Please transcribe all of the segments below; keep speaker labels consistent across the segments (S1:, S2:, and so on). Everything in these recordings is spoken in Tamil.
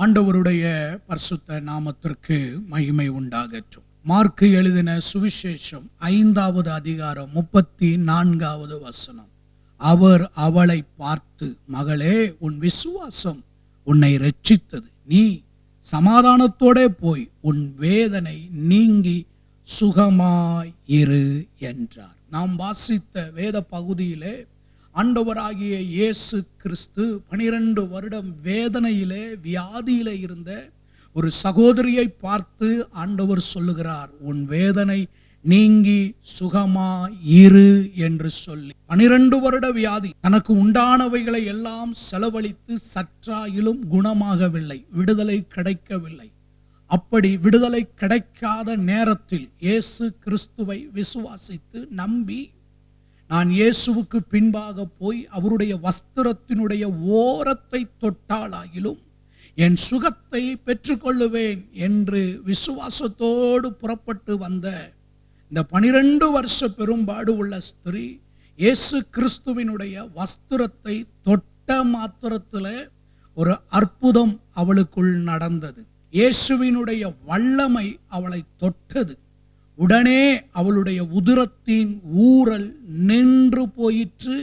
S1: ஆண்டவருடைய பரிசுத்த நாமத்திற்கு மகிமை உண்டாகட்டும். மார்க்கு எழுதின சுவிசேஷம் 5வது அதிகாரம் 34வது வசனம். அவர் அவளை பார்த்து, மகளே, உன் விசுவாசம் உன்னை இரட்சித்தது, நீ சமாதானத்தோட போய் உன் வேதனை நீங்கி சுகமாயிரு என்றார். நாம் வாசித்த வேத பகுதியிலே ஆண்டவராகிய இயேசு கிறிஸ்து 12 வருடம் வேதனையிலே வியாதியிலே இருந்த ஒரு சகோதரியை பார்த்து ஆண்டவர் சொல்லுகிறார், உன் வேதனை நீங்கி சுகமாயிரு என்று சொல்லி. 12 வருட வியாதி, தனக்கு உண்டானவைகளை எல்லாம் செலவழித்து சற்றாயிலும் குணமாகவில்லை, விடுதலை கிடைக்கவில்லை. அப்படி விடுதலை கிடைக்காத நேரத்தில் இயேசு கிறிஸ்துவை விசுவாசித்து நம்பி, நான் இயேசுவுக்கு பின்பாக போய் அவருடைய வஸ்திரத்தினுடைய ஓரத்தை தொட்டாலாகிலும் என் சுகத்தை பெற்றுக்கொள்ளுவேன் என்று விசுவாசத்தோடு புறப்பட்டு வந்த இந்த 12 வருஷ பெரும்பாடு உள்ள ஸ்திரீ இயேசு கிறிஸ்துவினுடைய வஸ்திரத்தை தொட்ட மாத்திரத்தில் ஒரு அற்புதம் அவளுக்குள் நடந்தது. இயேசுவினுடைய வல்லமை அவளை தொட்டது. உடனே அவளுடைய உதிரத்தின் ஊறல் நின்று போயிற்று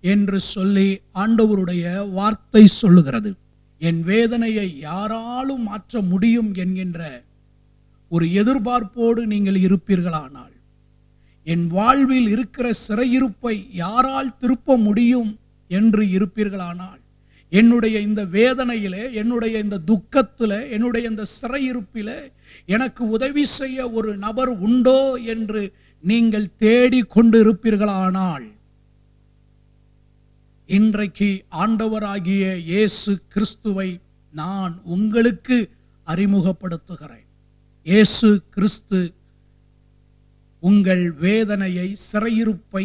S1: என்று சொல்லி ஆண்டவருடைய வார்த்தை சொல்லுகிறது. என் வேதனையை யாராலும் மாற்ற முடியும் என்கின்ற ஒரு எதிர்பார்ப்போடு நீங்கள் இருப்பீர்களானால், என் வாழ்வில் இருக்கிற சிறையிருப்பை யாரால் திருப்ப முடியும் என்று இருப்பீர்களானால், என்னுடைய இந்த வேதனையிலே, என்னுடைய இந்த துக்கத்திலே, என்னுடைய இந்த சிறையிருப்பிலே எனக்கு உதவி செய்ய ஒரு நபர் உண்டோ என்று நீங்கள் தேடிக் கொண்டு இருப்பீர்களானால், இன்றைக்கு ஆண்டவராகிய இயேசு கிறிஸ்துவை நான் உங்களுக்கு அறிமுகப்படுத்துகிறேன். இயேசு கிறிஸ்து உங்கள் வேதனையை, சிறையிருப்பை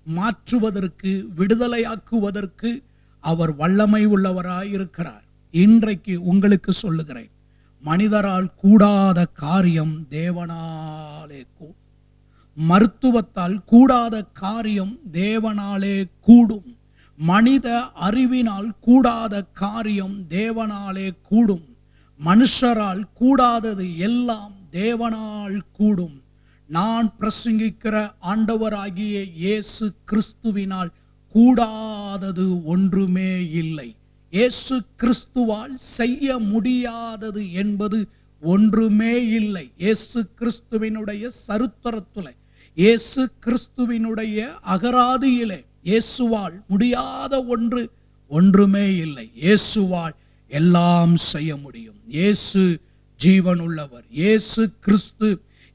S1: மாற்றுவதற்கு, விடுதலையாக்குவதற்கு அவர் வல்லமை உள்ளவராய் இருக்கிறார். இன்றைக்கு உங்களுக்கு சொல்லுகிறேன், மனிதரால் கூடாத காரியம் தேவனாலே கூடும். மருத்துவத்தால் கூடாத காரியம் தேவனாலே கூடும். மனித அறிவினால் கூடாத காரியம் தேவனாலே கூடும். மனுஷரால் கூடாதது எல்லாம் தேவனால் கூடும். நான் பிரசங்கிக்கிற ஆண்டவராகிய இயேசு கிறிஸ்துவினால் கூடாதது ஒன்றுமே இல்லை. இயேசு கிறிஸ்துவால் செய்ய முடியாதது என்பது ஒன்றுமே இல்லை. இயேசு கிறிஸ்துவினுடைய சரித்திரத்திலே, இயேசு கிறிஸ்துவினுடைய அகராதியிலே இயேசுவால் முடியாத ஒன்றுமே இல்லை. இயேசுவால் எல்லாம் செய்ய முடியும். இயேசு ஜீவன் உள்ளவர். இயேசு கிறிஸ்து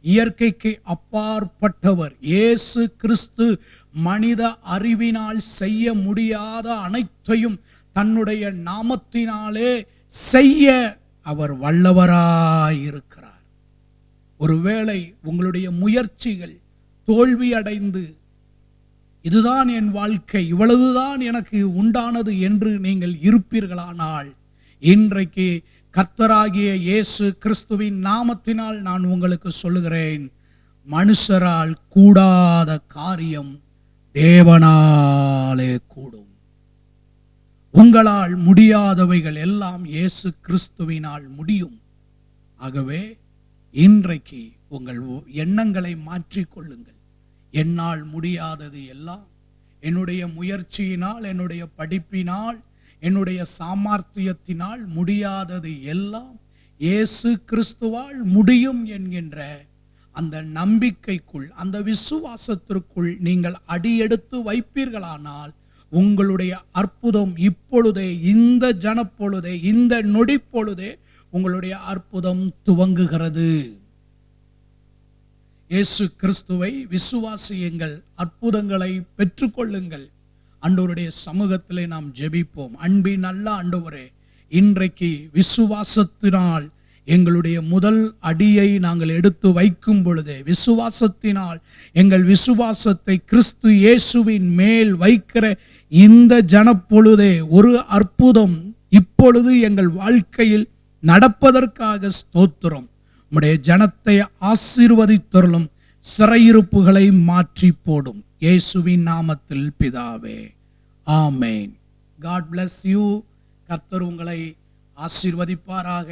S1: இயற்கைக்கு அப்பாற்பட்டவர். இயேசு கிறிஸ்து மனித அறிவினால் செய்ய முடியாத அனைத்தையும் தன்னுடைய நாமத்தினாலே செய்ய அவர் வல்லவராயிருக்கிறார். ஒருவேளை உங்களுடைய முயற்சிகள் தோல்வி அடைந்து, இதுதான் என் வாழ்க்கை, இவ்வளவுதான் எனக்கு உண்டானது என்று நீங்கள் இருப்பீர்களானால், இன்றைக்கு கர்த்தராகிய இயேசு கிறிஸ்துவின் நாமத்தினால் நான் உங்களுக்கு சொல்லுகிறேன், மனுஷரால் கூடாத காரியம் தேவனாலே கூடும். உங்களால் முடியாதவைகள் எல்லாம் இயேசு கிறிஸ்துவினால் முடியும். ஆகவே இன்றைக்கு உங்கள் எண்ணங்களை மாற்றிக்கொள்ளுங்கள். என்னால் முடியாதது எல்லாம், என்னுடைய முயற்சியினால், என்னுடைய படிப்பினால், என்னுடைய சாமர்த்தியத்தினால் முடியாதது எல்லாம் இயேசு கிறிஸ்துவால் முடியும் என்கின்ற அந்த நம்பிக்கைக்குள், அந்த விசுவாசத்திற்குள் நீங்கள் அடியெடுத்து வைப்பீர்களானால், உங்களுடைய அற்புதம் இப்பொழுதே, இந்த ஜனப்பொழுதே, இந்த நொடி பொழுதே உங்களுடைய அற்புதம் துவங்குகிறது. இயேசு கிறிஸ்துவை விசுவாசியுங்கள், அற்புதங்களை பெற்றுக்கொள்ளுங்கள். ஆண்டவருடைய சமூகத்திலே நாம் ஜெபிப்போம். அன்பின் நல்ல ஆண்டவரே, இன்றைக்கு விசுவாசத்தினால் எங்களுடைய முதல் அடியை நாங்கள் எடுத்து வைக்கும் பொழுதே, விசுவாசத்தினால் எங்கள் விசுவாசத்தை கிறிஸ்து இயேசுவின் மேல் வைக்கிற இந்த ஜனப்பொழுதே ஒரு அற்புதம் இப்பொழுது எங்கள் வாழ்க்கையில் நடப்பதற்காக ஸ்தோத்திரம். உம்முடைய ஜனத்தை ஆசீர்வதித்தருளும், சிறையிருப்புகளை மாற்றி போடும். இயேசுவின் நாமத்தில் பிதாவே, ஆமேன். God bless you. கர்த்தர் உங்களை ஆசீர்வதிப்பாராக.